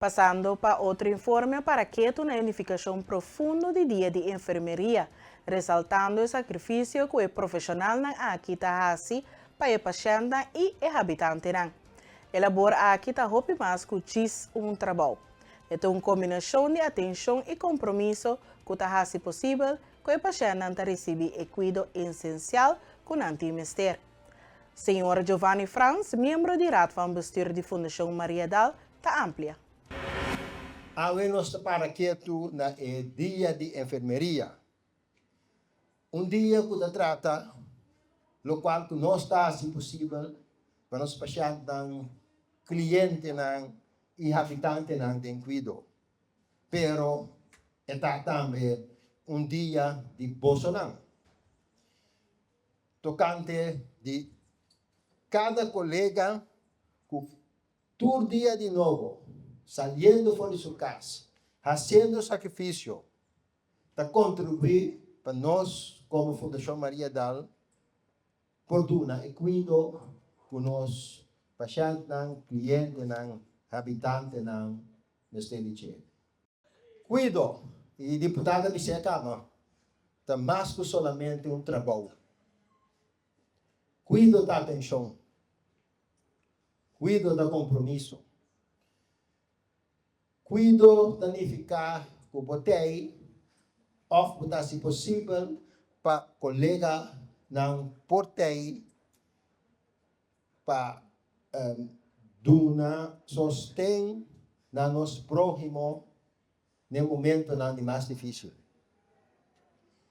Passando para outro informe para que uma unificação profunda de dia de enfermeria, ressaltando o sacrifício que o profissional aqui está para o paciente e o habitante. Elabora aqui está hope mais que um trabalho. É uma combinação de atenção e compromisso que está possível que o paciente receba o cuidado essencial com o anti-mister. Senhor Giovanni Franz, membro de Raad van Bestuur de Fundação Maria Dal, está amplia. Nós para que tu na dia de enfermeria. Dia que trata, lo qual que não está se possível para os pacientes, clientes e habitantes tem cuidado. Pero está também dia de Bolsonaro. Tocante de cada colega que todo dia de novo, saliendo fora de sua casa, fazendo sacrifício, para contribuir para nós, como Fundação Maria Dal, por dar e cuidado com os pacientes, clientes, habitantes, neste cuido, e deputada disse a Câmara, está mais que somente trabalho. Cuido da atenção, cuido do compromisso, cuido de unificar o botei, ou se possível, para colega não portei, para dar sostém na nosso próximo no momento mais difícil.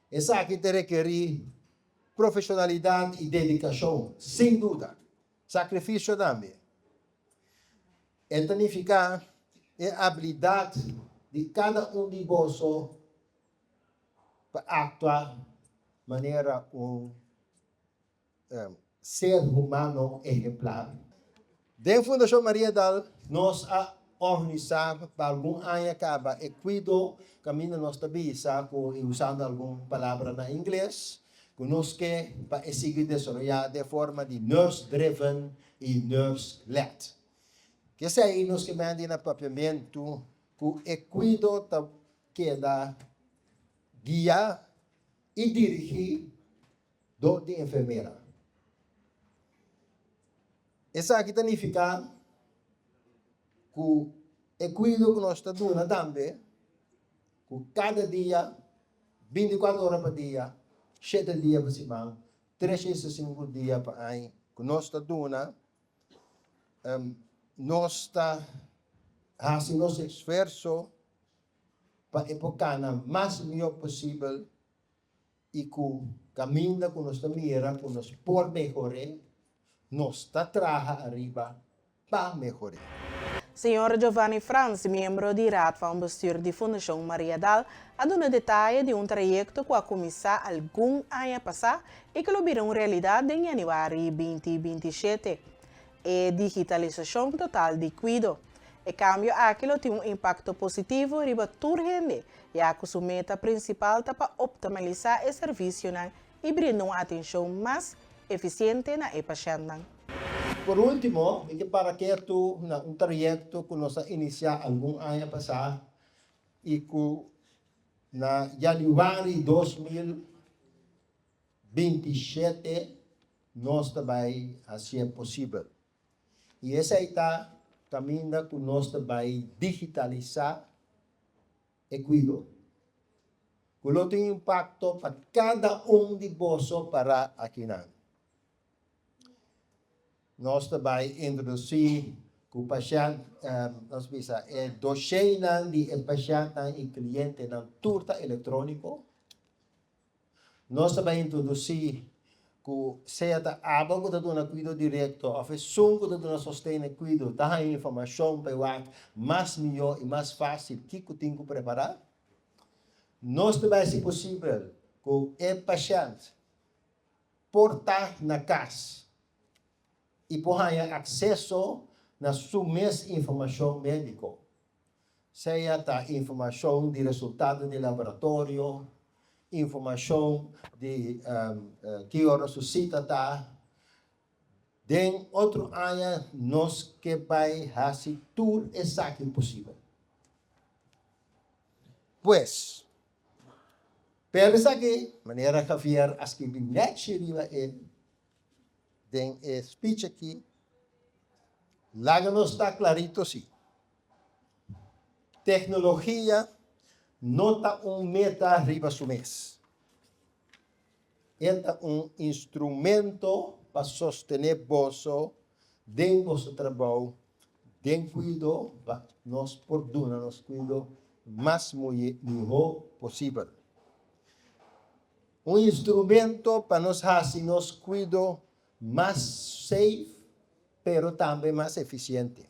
Essa aqui te requer profissionalidade e dedicação, sem dúvida. Sacrifício também. É tonificar a habilidade de cada de nós para actuar de maneira ser humano exemplar. Dentro da Fundação Maria Dal, nós organizamos para algum ano acaba e cuido caminho nossa vida usando alguma palavra na inglês, conosco para seguir desenvolver de forma de nurse-driven e nurse-led. Que se aí nós que mandam na papiamento que o cuido que dá guia e dirigir do de enfermeira. Essa aqui significa que o cuidado que nós estamos dando também, que cada dia, 24 horas por dia, 7 dias por semana, 365 dias por ano, que nós estamos dando, nós estamos fazendo nosso esforço para epocar o mais melhor possível e que o caminho que nós estamos mirando, que nós por melhorar, nós estamos trabalhando arriba para melhorar. Senhor Giovanni Franz, membro de Raad van Bestuur de Fundação Maria Dal, ha dado detalhe de trajeto que começou algum ano passado e que virou realidade em janeiro de 2027. É digitalização total de cuidado. O cambio aquilo tem impacto positivo para toda gente, já que sua meta principal é para optimizar o serviço e brindar uma atenção mais eficiente na paciente. Por último, para que trajeto que nós iniciamos algum ano passado e que na janeiro de 2027 nós também assim possível. E essa está caminho que nós também digitalizar e cuidado. Que tem impacto para cada de nós para aqui. Nós também introduzir que o paciente, nós pensamos, docena de paciente e cliente na turta eletrônico. Nós também introduzir que seja aba que dá cuidado direto, ou som que dá sustento cuidado, dá informação para o mais melhor e mais fácil que tem que preparar. Nós também, se possível, que o paciente portar na casa e ter acesso na sua mesma informação médica. Seja a informação de resultado de laboratório, informação de que hora suscita está. Den outro ano, nós que vai fazer tudo exato possível. Pues, pensa que, maneira Javier, as que net riba den speech aqui, lá nos está clarito, sim. Tecnologia não está meta arriba su mês. É instrumento para sostener vosso, den vosso trabalho, den cuido, para nos porduna, nos cuido mais melhor possível. Instrumento para nos fazer nos cuido mais safe, pero também mais eficiente.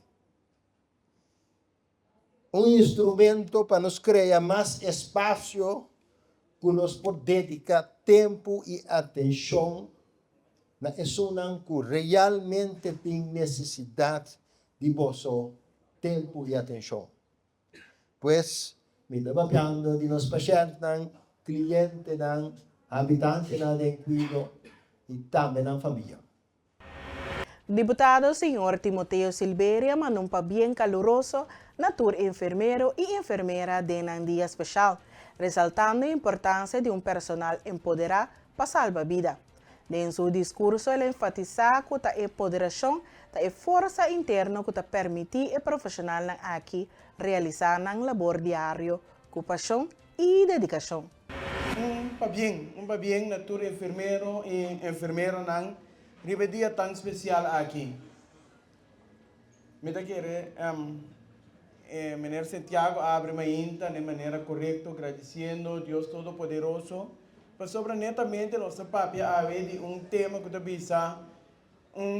Instrumento para nos criar mais espaço que nos por dedicar tempo e atenção na pessoa que realmente tem necessidade de vosso tempo e atenção. Pois, me estava falando de nos pacientes, clientes, habitantes de cuido e também na família. Diputado Sr. Timoteo Silveria mandou um bem caloroso na tour enfermeiro e enfermeira de um dia especial, ressaltando a importância de personal empoderado para salvar vidas. Em seu discurso, ele enfatizou que a empoderação é a força interna que permite ao profissional aqui realizar um labor diário com paixão e dedicação. Bem na tour enfermeiro e enfermeira não ribe dia tão especial aqui. Me da querer Menor Santiago abre mainta de maneira correta, agradecendo Deus Todo-Poderoso, mas sobre netamente nossa papia de tema que visa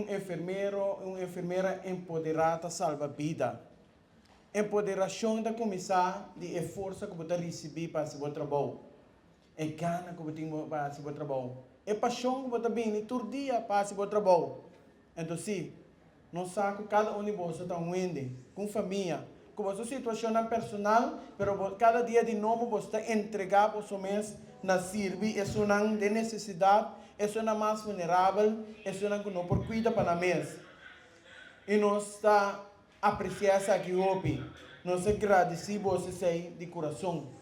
enfermeiro, enfermeira empoderada salva vida. Empoderação da começar de esforço que você receber para seu trabalho. É gana que você tem para seu trabalho. É paixão que você tem todo dia para seu trabalho. Então, sim, nós sabemos que cada um de vocês está com família, com a sua situação personal, mas cada dia de novo você está entregado para o mês na servir, é uma de necessidade, é uma mais vulnerável, é uma que não pode cuidar para a mês. E nós está apreciando aqui hoje, nós agradecemos você de coração.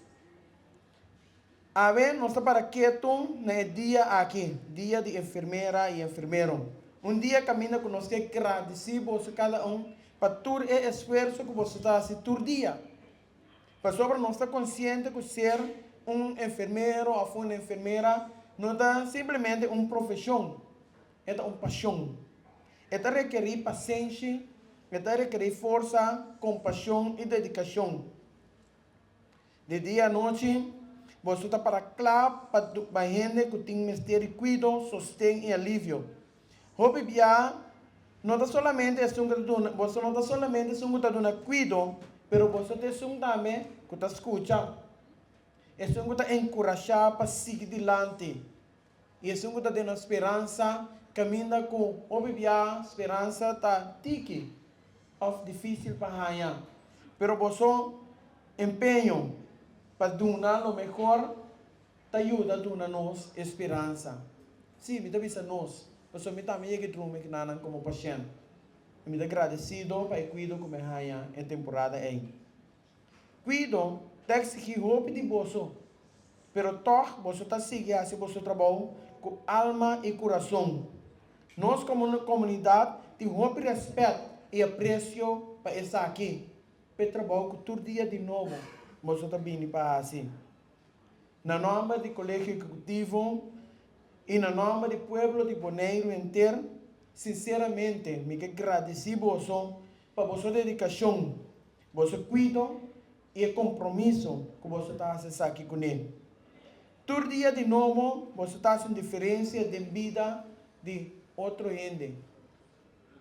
A ver, nós está para quieto no dia aqui, dia de enfermeira e enfermeiro. Dia caminha com nós que agradecemos cada para todo o esforço que você está fazendo todo dia. Para sobre nós está consciente que ser enfermeiro ou uma enfermeira não é simplesmente profissão, é uma paixão. É requerer paciência, é requerer força, compaixão e dedicação. De dia à noite, você está para claro para a gente que tem mistério, cuidado, sustento e alívio. Hope bia não está solamente você não está solamente dando cuidado, pero você tem também que está escutando. É que está encorajado para seguir adiante. E é que está dando esperança, caminha com hope bia esperança está tiki, of difícil para ganhar. Pero você empenho para dar o melhor, te ajuda a dar-nos esperança. Sim, me avisa nós. Porque me também que trouxe que não como paciente. Me agradecido para o cuidado que me ganha em temporada aí. Cuido, tem que seguir roupa de bolso. Pero toch, você está seguindo esse vosso trabalho com alma e coração. Nós, como comunidade, temos respeito e apreço para estar aqui. Para trabalhar com todo dia de novo. Você está vindo para assim. Na nome do Colégio Executivo e na nome do povo de Bonaire inteiro, sinceramente, me agradeci você para a sua dedicação, você cuidado e o compromisso que você está fazendo aqui com ele. Todo dia de novo, você está fazendo diferença de vida de outro gente.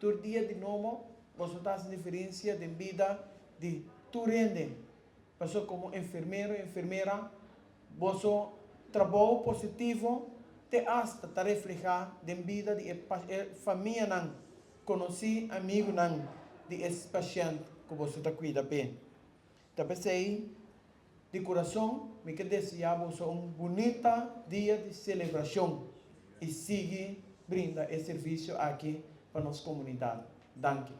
Todo dia de novo, você está fazendo diferença de vida de tu gente. Você como enfermeiro e enfermeira, você trabalho positivo, te hasta te reflejar de vida de família não, conheci amigo não, de esse paciente que você está cuidando bem. Então pensei, de coração, me que desejar você bonito dia de celebração e siga brinda esse serviço aqui para nossa comunidade. Danke.